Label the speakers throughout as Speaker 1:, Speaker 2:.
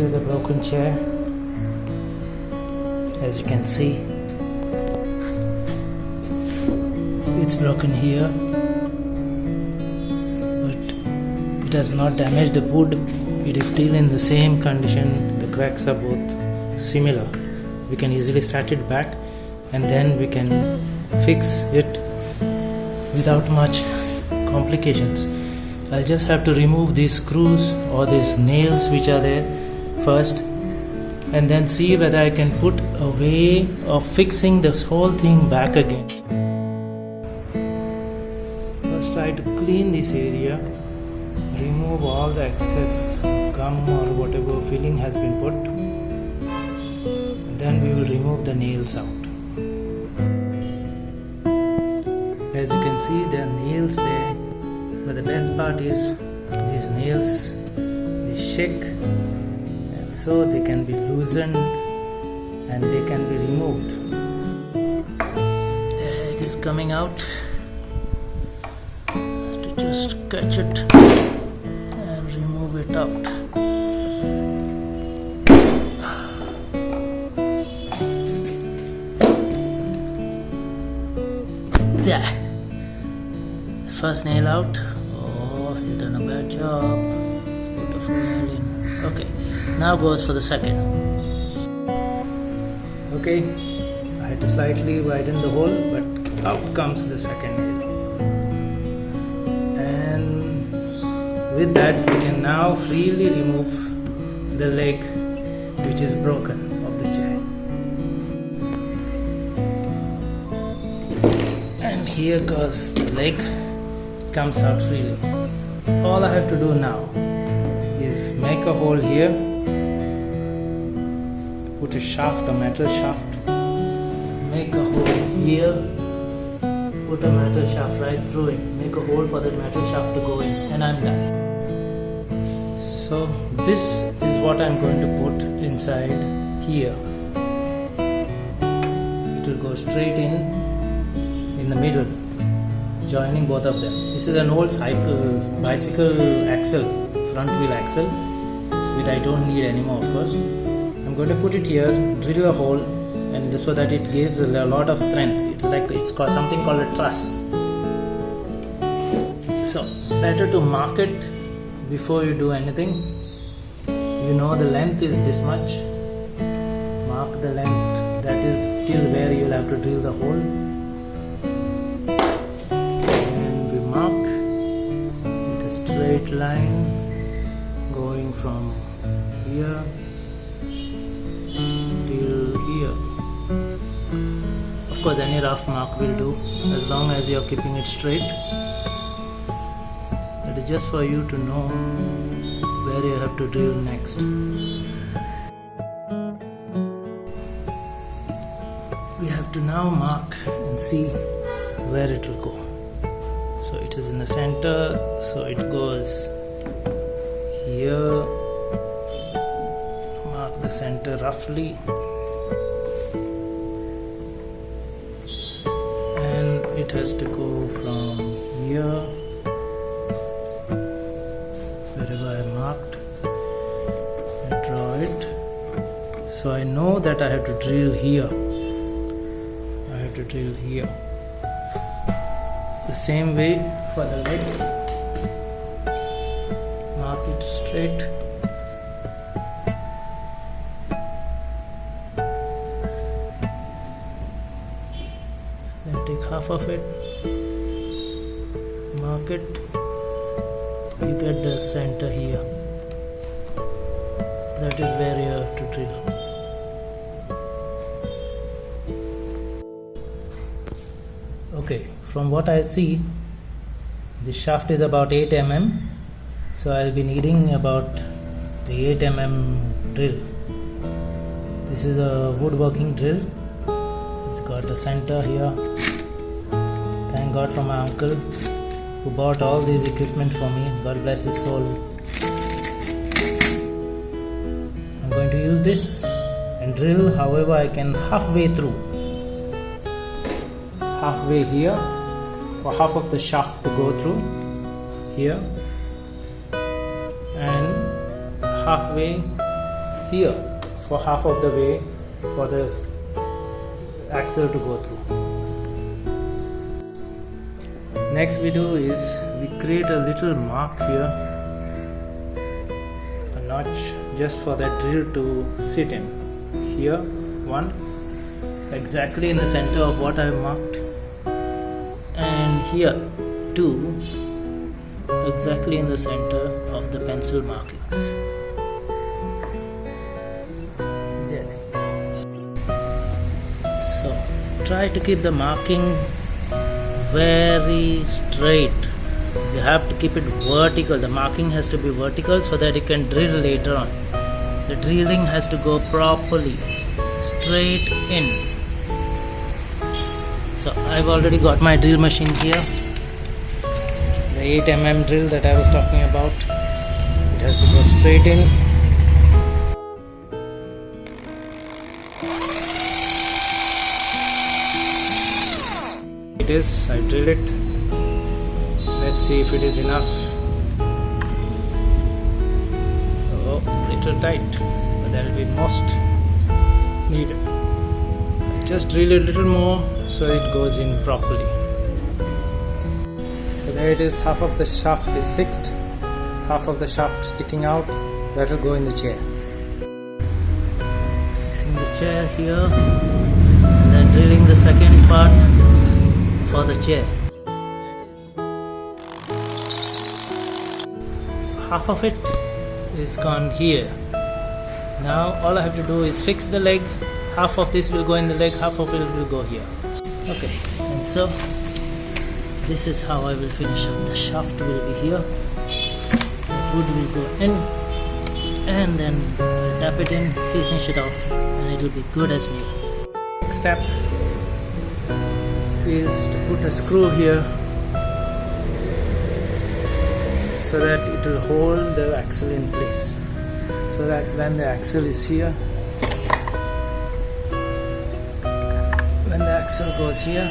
Speaker 1: This is the broken chair. As you can see, it's broken here, but it has not damaged the wood. It is still in the same condition. The cracks are both similar. We can easily set it back and then we can fix it without much complications. I'll just have to remove these screws or these nails which are there first, and then see whether I can put a way of fixing this whole thing back again. First try to clean this area, remove all the excess gum or whatever filling has been put, then we will remove the nails out. As you can see, there are nails there, but the best part is these nails, they shake, and so they can be loosened and they can be removed. There it is coming out. To just catch it and remove it out. There. The first nail out. Oh, he's done a bad job. Let's put a full nail in. Okay, now goes for the second. Okay, I had to slightly widen the hole, but out comes the second nail. And with that, we can now freely remove the leg which is broken of the chair. And here goes the leg, comes out freely. All I have to do now is make a hole here, put a shaft, a metal shaft, make a hole here, put a metal shaft right through it, make a hole for the metal shaft to go in, and I'm done. So this is what I'm going to put inside here. It will go straight in the middle, joining both of them. This is an old bicycle axle, front wheel axle, which I don't need anymore, of course. I'm going to put it here, drill a hole, and so that it gives a lot of strength. It's called something called a truss. So better to mark it before you do anything. You know the length is this much. Mark the length. That is till where you'll have to drill the hole. And we mark with a straight line going from here till here. Of course, any rough mark will do as long as you're keeping it straight. That is just for you to know where you have to drill next. We have to now mark and see where it will go. So it is in the center, so it goes here. Mark the center roughly. And it has to go from here, wherever I marked, and draw it. So I know that I have to drill here. I have to drill here. The same way for the leg. Mark it straight. Then take half of it. Mark it. You get the center here. That is where you have to drill. Okay, from what I see, the shaft is about 8 mm, so I'll be needing about the 8 mm drill. This is a woodworking drill. It's got a center here. Thank God for my uncle who bought all this equipment for me. God bless his soul. I'm going to use this and drill however I can halfway through. Halfway here, for half of the shaft to go through here, and halfway here for half of the way for the axle to go through. Next we do is we create a little mark here, a notch just for that drill to sit in. Here one, exactly in the center of what I have marked, and here two, exactly in the center of the pencil markings. There. So try to keep the marking very straight. You have to keep it vertical. The marking has to be vertical so that you can drill later on. The drilling has to go properly, straight in. So I've already got my drill machine here, the 8 mm drill that I was talking about. It has to go straight in. It is, I drill it. Let's see if it is enough. Oh, little tight, but that will be most needed. Just drill a little more so it goes in properly. So there it is, half of the shaft is fixed, half of the shaft sticking out. That will go in the chair. Fixing the chair here, and then drilling the second part for the chair. Half of it is gone here. Now all I have to do is fix the leg. Half of this will go in the leg, half of it will go here. Okay, and so this is how I will finish up. The shaft will be here, the wood will go in, and then I'll tap it in, finish it off, and it will be good as new. Next step is to put a screw here so that it will hold the axle in place, so that when the axle is here, when the axle goes here,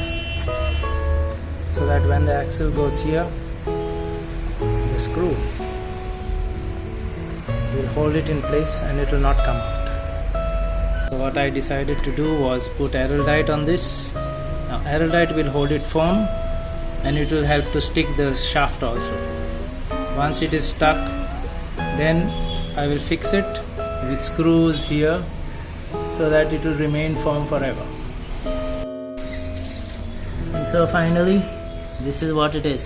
Speaker 1: so that when the axle goes here, the screw will hold it in place and it will not come out. So what I decided to do was put araldite on this. Now araldite will hold it firm and it will help to stick the shaft also. Once it is stuck, then I will fix it with screws here so that it will remain firm forever. And so finally, this is what it is.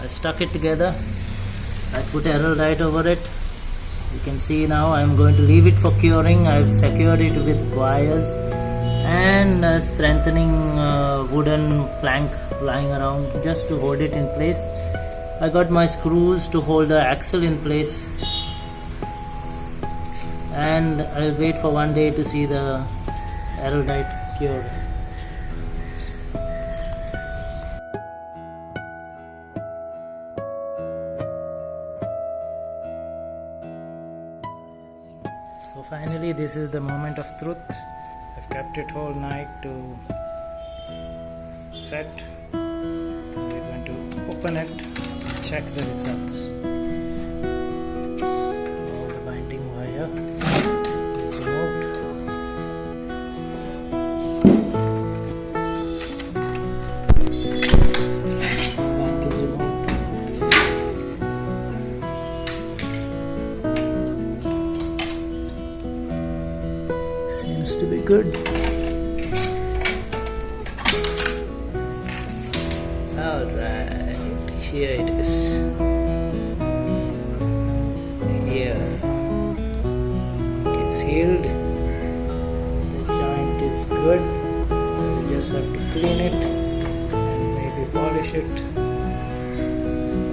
Speaker 1: I stuck it together. I put araldite over it. You can see now I am going to leave it for curing. I have secured it with wires and a strengthening wooden plank lying around just to hold it in place. I got my screws to hold the axle in place, and I'll wait for one day to see the araldite cured. So finally this is the moment of truth. I've kept it all night to set. We're going to open it, check the results. All the binding wire is removed. Back is removed. Seems to be good. Alright, here it is. Here it is healed. The joint is good. We just have to clean it and maybe polish it,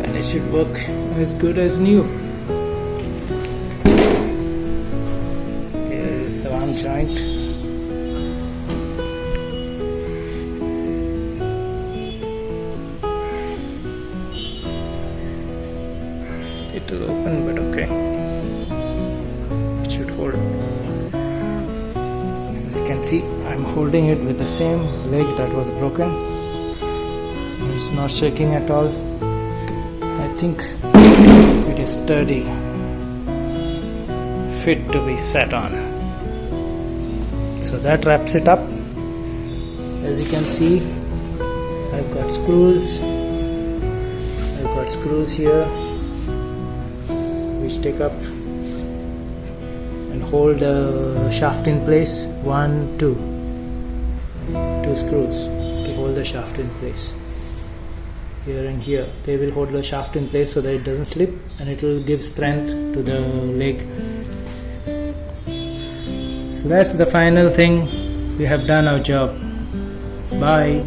Speaker 1: and it should work as good as new. Here is the one joint. It will open, but okay, it should hold. As you can see, I'm holding it with the same leg that was broken. It's not shaking at all. I think it is sturdy. fit to be sat on. So that wraps it up. As you can see, I've got screws here which take up and hold the shaft in place. 1, 2 screws to hold the shaft in place. Here and here, they will hold the shaft in place so that it doesn't slip, and it will give strength to the leg. So that's the final thing. We have done our job. Bye.